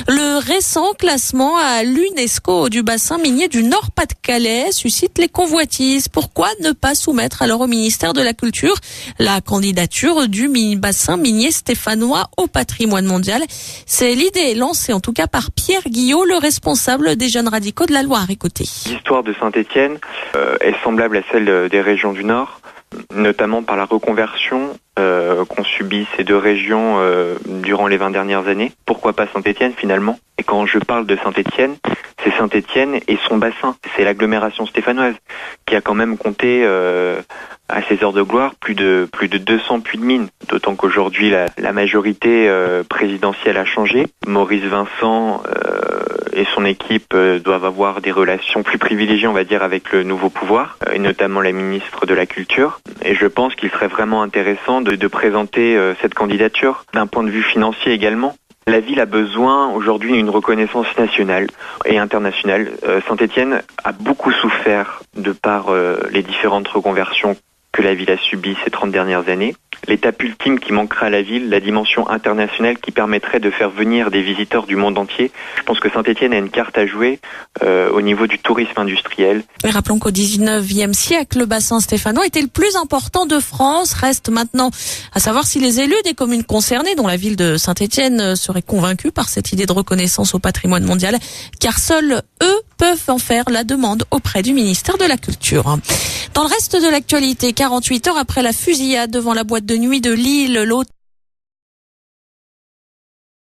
Le récent classement à l'UNESCO du bassin minier du Nord-Pas-de-Calais suscite les convoitises. Pourquoi ne pas soumettre alors au ministère de la Culture la candidature du bassin minier stéphanois au patrimoine mondial? C'est l'idée lancée en tout cas par Pierre Guillot, le responsable des jeunes radicaux de la Loire. Écoutez. L'histoire de Saint-Étienne est semblable à celle des régions du Nord, notamment par la reconversion qu'ont subi ces deux régions durant les 20 dernières années. Pourquoi pas Saint-Étienne finalement? Et quand je parle de Saint-Étienne, c'est Saint-Étienne et son bassin. C'est l'agglomération stéphanoise qui a quand même compté à ses heures de gloire plus de 200 puits de mines. D'autant qu'aujourd'hui la majorité présidentielle a changé. Maurice Vincent et son équipe doivent avoir des relations plus privilégiées, on va dire, avec le nouveau pouvoir, et notamment la ministre de la Culture. Et je pense qu'il serait vraiment intéressant de présenter cette candidature d'un point de vue financier également. La ville a besoin aujourd'hui d'une reconnaissance nationale et internationale. Saint-Étienne a beaucoup souffert de par les différentes reconversions que la ville a subies ces 30 dernières années. L'étape ultime qui manquera à la ville, la dimension internationale qui permettrait de faire venir des visiteurs du monde entier. Je pense que Saint-Étienne a une carte à jouer au niveau du tourisme industriel. Et rappelons qu'au 19e siècle, le bassin stéphanois était le plus important de France. Reste maintenant à savoir si les élus des communes concernées, dont la ville de Saint-Étienne, seraient convaincus par cette idée de reconnaissance au patrimoine mondial, car seuls eux peuvent en faire la demande auprès du ministère de la Culture. Dans le reste de l'actualité, 48 heures après la fusillade devant la boîte de nuit de Lille, l'hôtel